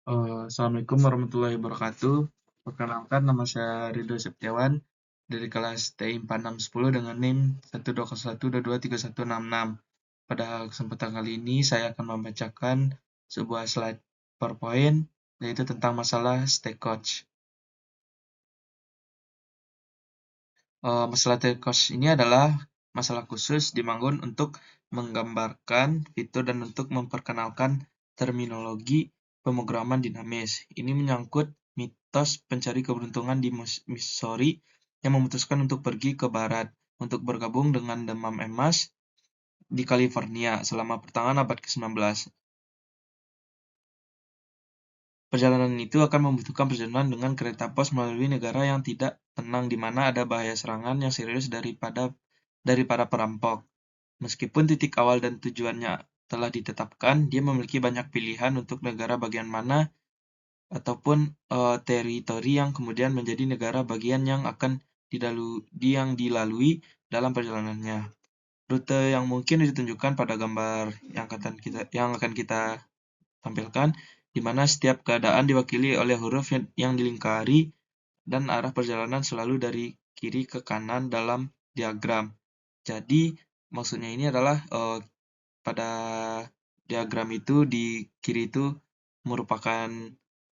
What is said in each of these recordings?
Assalamualaikum warahmatullahi wabarakatuh. Perkenalkan, nama saya Ridho Septiawan dari kelas TI 4610 dengan NIM 12012231166. Pada kesempatan kali ini, saya akan membacakan sebuah slide PowerPoint, yaitu tentang masalah stay coach. Masalah stay coach ini adalah masalah khusus dibangun untuk menggambarkan fitur dan untuk memperkenalkan terminologi pemrograman dinamis. Ini menyangkut mitos pencari keberuntungan di Missouri yang memutuskan untuk pergi ke barat untuk bergabung dengan demam emas di California selama pertengahan abad ke-19. Perjalanan itu akan membutuhkan perjalanan dengan kereta pos melalui negara yang tidak tenang di mana ada bahaya serangan yang serius dari para perampok. Meskipun titik awal dan tujuannya telah ditetapkan, dia memiliki banyak pilihan untuk negara bagian mana ataupun teritori yang kemudian menjadi negara bagian yang akan dilalui dalam perjalanannya. Rute yang mungkin ditunjukkan pada gambar yang akan kita tampilkan, di mana setiap keadaan diwakili oleh huruf yang dilingkari dan arah perjalanan selalu dari kiri ke kanan dalam diagram. Jadi, maksudnya ini adalah pada diagram itu di kiri itu merupakan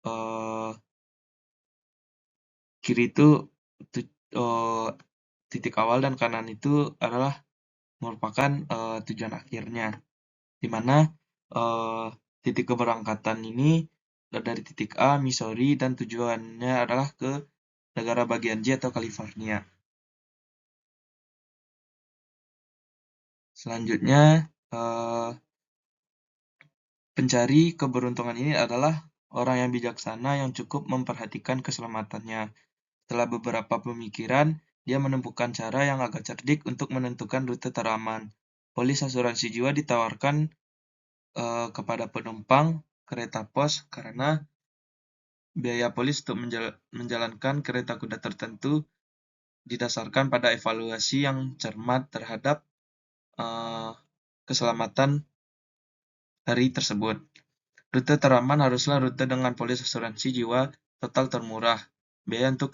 eh, kiri itu titik awal dan kanan itu adalah merupakan tujuan akhirnya, di mana eh, titik keberangkatan ini dari titik A, Missouri, dan tujuannya adalah ke negara bagian J atau California. Selanjutnya, pencari keberuntungan ini adalah orang yang bijaksana yang cukup memperhatikan keselamatannya. Setelah beberapa pemikiran, dia menemukan cara yang agak cerdik untuk menentukan rute teraman. Polis asuransi jiwa ditawarkan kepada penumpang kereta pos karena biaya polis untuk menjalankan kereta kuda tertentu didasarkan pada evaluasi yang cermat terhadap keselamatan hari tersebut. Rute teraman haruslah rute dengan polis asuransi jiwa total termurah. Biaya untuk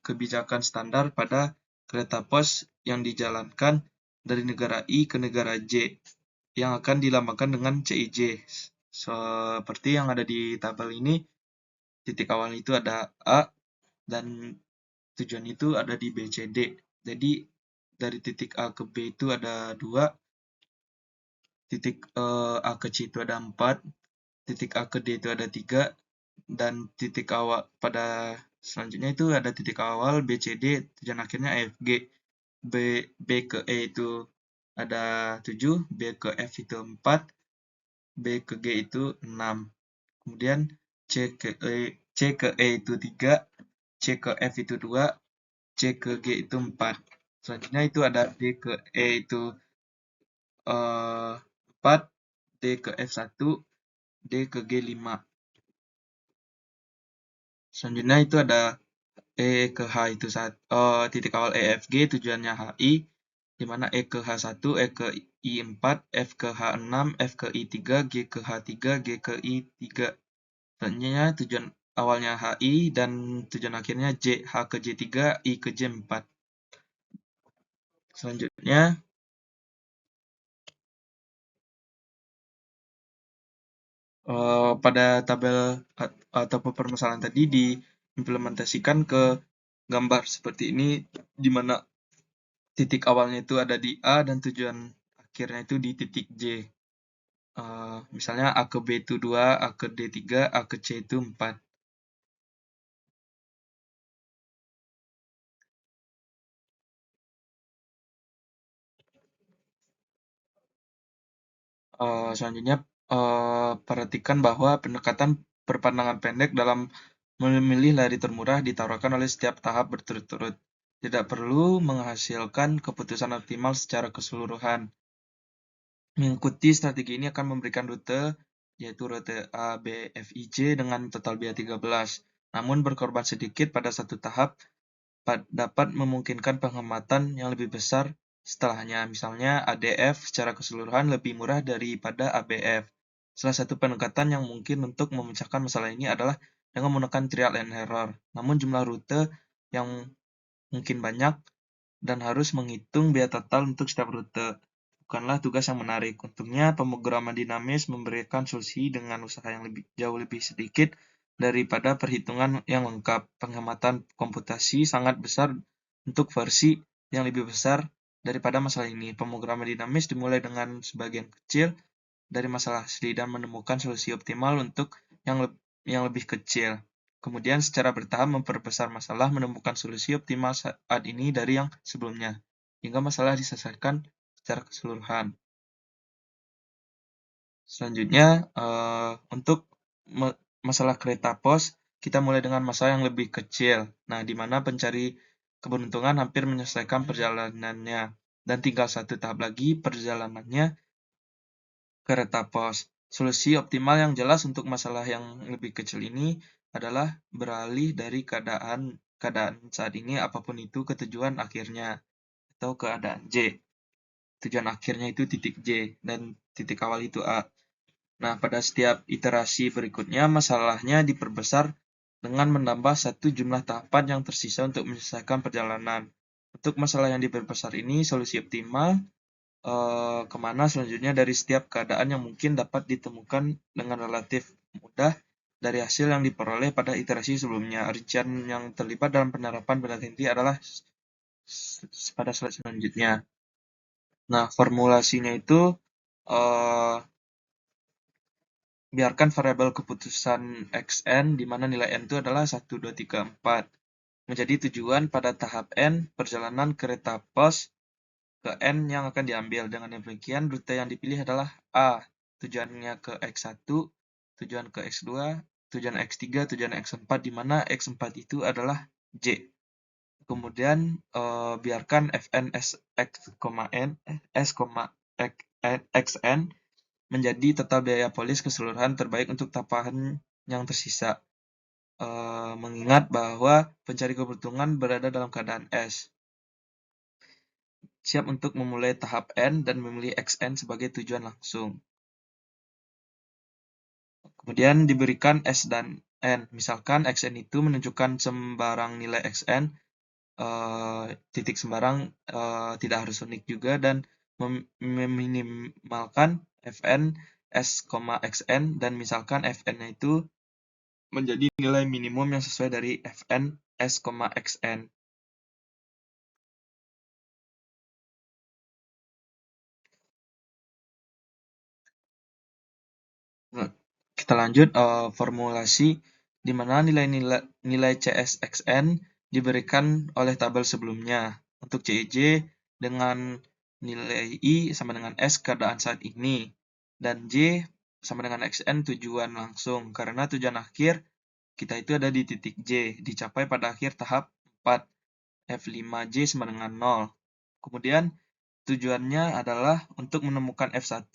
kebijakan standar pada kereta pos yang dijalankan dari negara I ke negara J yang akan dilambangkan dengan CIJ. Seperti yang ada di tabel ini, titik awal itu ada A dan tujuan itu ada di B, C, D. Jadi dari titik A ke B itu ada 2, titik A ke C itu ada 4, titik A ke D itu ada 3, dan titik awal pada selanjutnya itu ada titik awal B, C, D, tujuan akhirnya F, G. B ke E itu ada 7, B ke F itu 4, B ke G itu 6. Kemudian C ke E itu 3, C ke F itu 2, C ke G itu 4. Selanjutnya itu ada D ke E itu 4, D ke F 1, D ke G 5. Selanjutnya itu ada E ke H itu titik awal EFG tujuannya HI, di mana E ke H1, E ke I 4, F ke H6, F ke I 3, G ke H3, G ke I 3. Selanjutnya tujuan awalnya HI dan tujuan akhirnya J, H ke J3, I ke J4. Selanjutnya pada tabel atau permasalahan tadi diimplementasikan ke gambar seperti ini, di mana titik awalnya itu ada di A dan tujuan akhirnya itu di titik J. Misalnya A ke B itu 2, A ke D 3, A ke C itu 4. Selanjutnya, perhatikan bahwa pendekatan berpandangan pendek dalam memilih lari termurah ditawarkan oleh setiap tahap berturut-turut. Tidak perlu menghasilkan keputusan optimal secara keseluruhan. Mengikuti strategi ini akan memberikan rute, yaitu rute A, B, F, I, J dengan total biaya 13. Namun berkorban sedikit pada satu tahap dapat memungkinkan penghematan yang lebih besar setelahnya. Misalnya ADF secara keseluruhan lebih murah daripada ABF. Salah satu pendekatan yang mungkin untuk memecahkan masalah ini adalah dengan menggunakan trial and error. Namun jumlah rute yang mungkin banyak dan harus menghitung biaya total untuk setiap rute bukanlah tugas yang menarik. Untungnya, pemrograman dinamis memberikan solusi dengan usaha yang jauh lebih sedikit daripada perhitungan yang lengkap. Penghematan komputasi sangat besar untuk versi yang lebih besar daripada masalah ini. Pemrograman dinamis dimulai dengan sebagian kecil dari masalah asli dan menemukan solusi optimal untuk yang lebih kecil. Kemudian secara bertahap memperbesar masalah menemukan solusi optimal saat ini dari yang sebelumnya, hingga masalah diselesaikan secara keseluruhan. Selanjutnya, untuk masalah kereta pos, kita mulai dengan masalah yang lebih kecil. Nah, di mana pencari keberuntungan hampir menyelesaikan perjalanannya. Dan tinggal satu tahap lagi perjalanannya kereta pos. Solusi optimal yang jelas untuk masalah yang lebih kecil ini adalah beralih dari keadaan saat ini apapun itu ke tujuan akhirnya atau keadaan J. Tujuan akhirnya itu titik J dan titik awal itu A. Nah, pada setiap iterasi berikutnya masalahnya diperbesar dengan menambah satu jumlah tahapan yang tersisa untuk menyelesaikan perjalanan. Untuk masalah yang diperbesar ini, solusi optimal kemana selanjutnya dari setiap keadaan yang mungkin dapat ditemukan dengan relatif mudah dari hasil yang diperoleh pada iterasi sebelumnya. Rincian yang terlibat dalam penerapan benda inti adalah pada slide selanjutnya. Nah, formulasinya itu biarkan variabel keputusan xn di mana nilai n itu adalah 1, 2, 3, 4 menjadi tujuan pada tahap n perjalanan kereta pos ke N yang akan diambil. Dengan demikian, rute yang dipilih adalah A, tujuannya ke X1, tujuan ke X2, tujuan X3, tujuan X4, di mana X4 itu adalah J. Kemudian, biarkan Fn X, N, S, Xn menjadi total biaya polis keseluruhan terbaik untuk tahapan yang tersisa. Mengingat bahwa pencari keberuntungan berada dalam keadaan S. Siap untuk memulai tahap N dan memilih Xn sebagai tujuan langsung. Kemudian diberikan S dan N. Misalkan Xn itu menunjukkan sembarang nilai Xn, titik sembarang tidak harus unik juga, dan meminimalkan Fn S, Xn, dan misalkan Fn itu menjadi nilai minimum yang sesuai dari Fn S, Xn. Nah, kita lanjut formulasi di mana nilai CSXN diberikan oleh tabel sebelumnya. Untuk CEJ dengan nilai I sama dengan S keadaan saat ini, dan J sama dengan XN tujuan langsung, karena tujuan akhir kita itu ada di titik J, dicapai pada akhir tahap 4, F5J sama dengan 0. Kemudian tujuannya adalah untuk menemukan F1,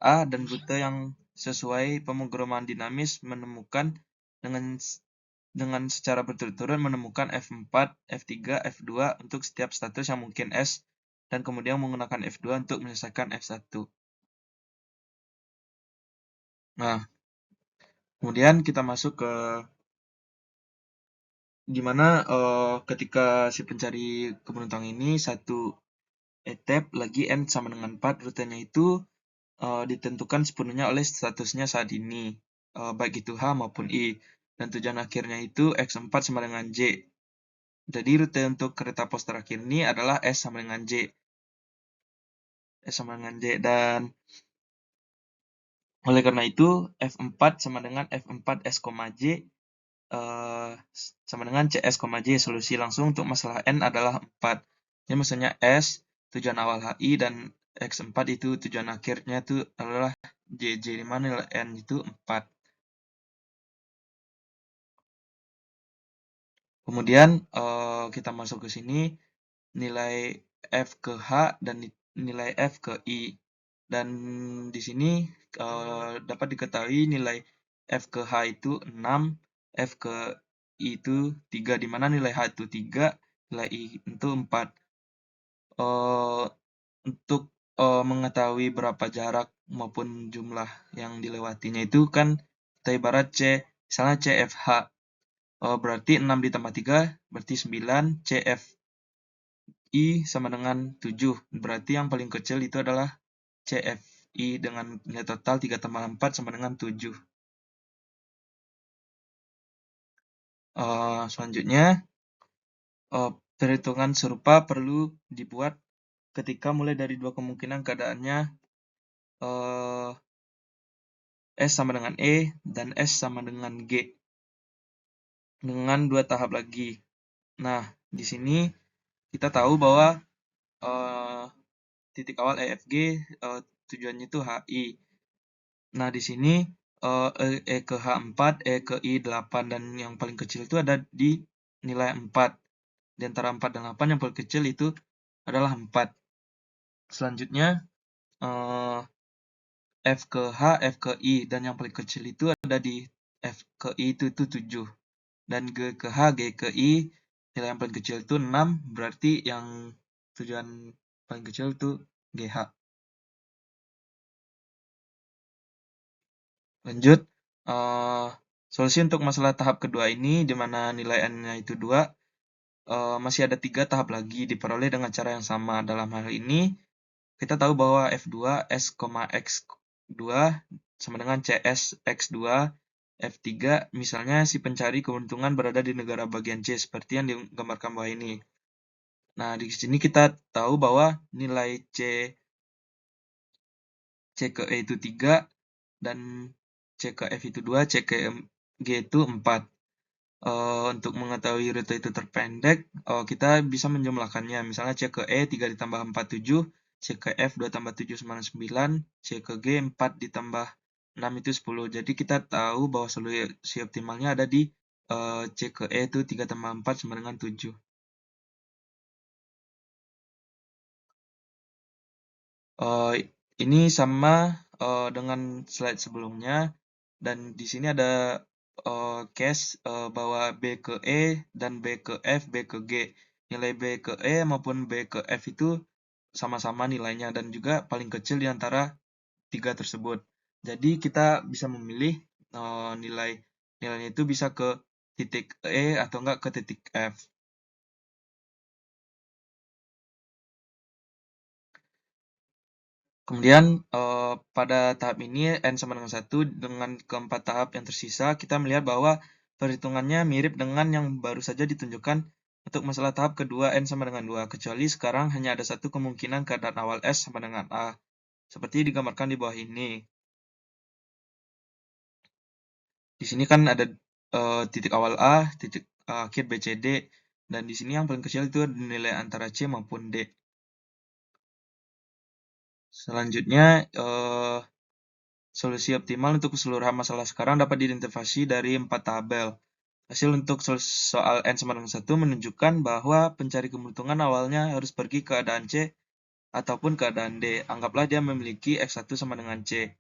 A dan rute yang sesuai pemrograman dinamis menemukan dengan secara berturut-turut menemukan F4, F3, F2 untuk setiap status yang mungkin S dan kemudian menggunakan F2 untuk menyelesaikan F1. Nah, kemudian kita masuk ke dimana ketika si pencari keberuntungan ini satu etap lagi N sama dengan 4, rutenya itu ditentukan sepenuhnya oleh statusnya saat ini, baik itu H maupun I, dan tujuan akhirnya itu X4 sama dengan J. Jadi rute untuk kereta pos terakhir ini adalah S sama dengan J. S sama dengan J, dan oleh karena itu F4 sama dengan F4 S, J sama dengan CS, J. Solusi langsung untuk masalah N adalah 4. Jadi maksudnya S tujuan awal HI dan X4 itu tujuan akhirnya itu adalah JJ, di mana nilai N itu 4. Kemudian kita masuk ke sini nilai F ke H dan nilai F ke I. Dan di sini dapat diketahui nilai F ke H itu 6, F ke I itu 3, di mana nilai H itu 3, nilai I itu 4. Untuk mengetahui berapa jarak maupun jumlah yang dilewatinya itu kan kita ibarat misalnya CFH, berarti 6 ditambah 3 berarti 9, CFI sama dengan 7, berarti yang paling kecil itu adalah CFI dengan nilai total 3 tambah 4 sama dengan 7. Selanjutnya, perhitungan serupa perlu dibuat ketika mulai dari dua kemungkinan keadaannya eh, S sama dengan E dan S sama dengan G dengan dua tahap lagi. Nah, di sini kita tahu bahwa eh, titik awal EFG tujuannya itu HI. Nah, di sini E ke H4, E ke I8 dan yang paling kecil itu ada di nilai 4. Di antara 4 dan 8 yang paling kecil itu adalah 4. Selanjutnya eh, F ke H, F ke I dan yang paling kecil itu ada di F ke I itu 7. Dan G ke H, G ke I nilai yang paling kecil itu 6, berarti yang tujuan paling kecil itu GH. Lanjut, solusi untuk masalah tahap kedua ini di mana nilai n-nya itu 2, masih ada 3 tahap lagi diperoleh dengan cara yang sama. Dalam hal ini, kita tahu bahwa F2 S,X2 sama dengan CS X2, F3 misalnya si pencari keuntungan berada di negara bagian C seperti yang digambarkan bawah ini. Nah, di sini kita tahu bahwa nilai C ke E itu 3 dan C ke F itu 2, C ke G itu 4. Untuk mengetahui rute itu terpendek, kita bisa menjumlahkannya. Misalnya C ke E 3 ditambah 4, 7, C ke F 2 tambah 7 sama dengan 9, C ke G 4 ditambah 6 itu 10. Jadi kita tahu bahwa solusi optimalnya ada di C ke E itu 3 tambah 4 sama dengan 7. Ini sama dengan slide sebelumnya, dan di sini ada case bahwa B ke E dan B ke F, B ke G. Nilai B ke E maupun B ke F itu sama-sama nilainya dan juga paling kecil di antara tiga tersebut. Jadi kita bisa memilih nilainya itu bisa ke titik E atau enggak ke titik F. Kemudian pada tahap ini N sama dengan 1 dengan keempat tahap yang tersisa kita melihat bahwa perhitungannya mirip dengan yang baru saja ditunjukkan untuk masalah tahap kedua N sama dengan 2, kecuali sekarang hanya ada satu kemungkinan keadaan awal S sama dengan A, seperti digambarkan di bawah ini. Di sini kan ada titik awal A, titik akhir B, C, D, dan di sini yang paling kecil itu nilai antara C maupun D. Selanjutnya, solusi optimal untuk keseluruhan masalah sekarang dapat diidentifikasi dari 4 tabel. Hasil untuk soal N sama dengan 1 menunjukkan bahwa pencari keuntungan awalnya harus pergi ke keadaan C ataupun keadaan D. Anggaplah dia memiliki X1 sama dengan C,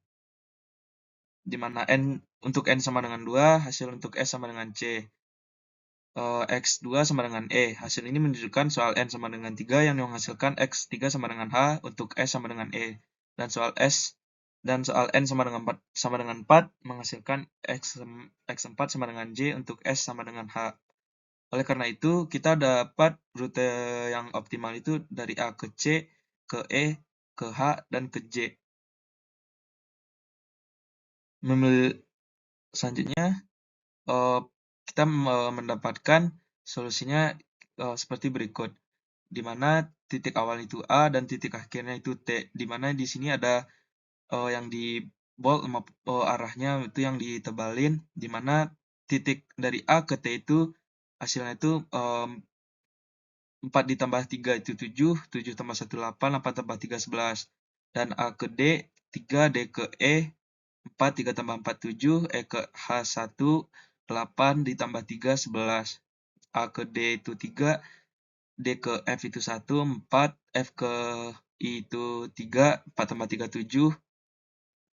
di mana untuk N sama dengan 2, hasil untuk S sama dengan C. X2 sama dengan E. Hasil ini menunjukkan soal N sama dengan 3 yang menghasilkan X3 sama dengan H untuk S sama dengan E. Dan soal N sama dengan 4 menghasilkan X4 sama dengan J untuk S sama dengan H. Oleh karena itu, kita dapat rute yang optimal itu dari A ke C, ke E, ke H, dan ke J. Selanjutnya, kita mendapatkan solusinya seperti berikut, di mana titik awal itu A dan titik akhirnya itu T, di mana di sini ada yang di bold arahnya itu yang ditebalin, di mana titik dari A ke T itu hasilnya itu 4 ditambah 3 itu 7, 7 tambah 1 8, 8 tambah 3 11. Dan A ke D 3, D ke E 4, 3 tambah 4 7, E ke H1 8 ditambah 3 11. A ke D itu 3, D ke F itu 1, 4, F ke I itu 3, 4 tambah 3 7,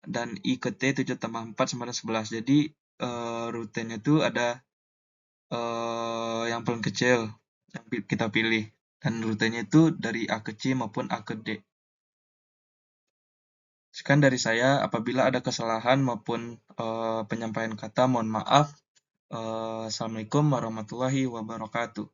dan I ke T 7 tambah 4 sama dengan 11. Jadi rutenya itu ada yang paling kecil yang kita pilih, dan rutenya itu dari A ke C maupun A ke D. Sekian dari saya, apabila ada kesalahan maupun penyampaian kata, mohon maaf. Assalamualaikum warahmatullahi wabarakatuh.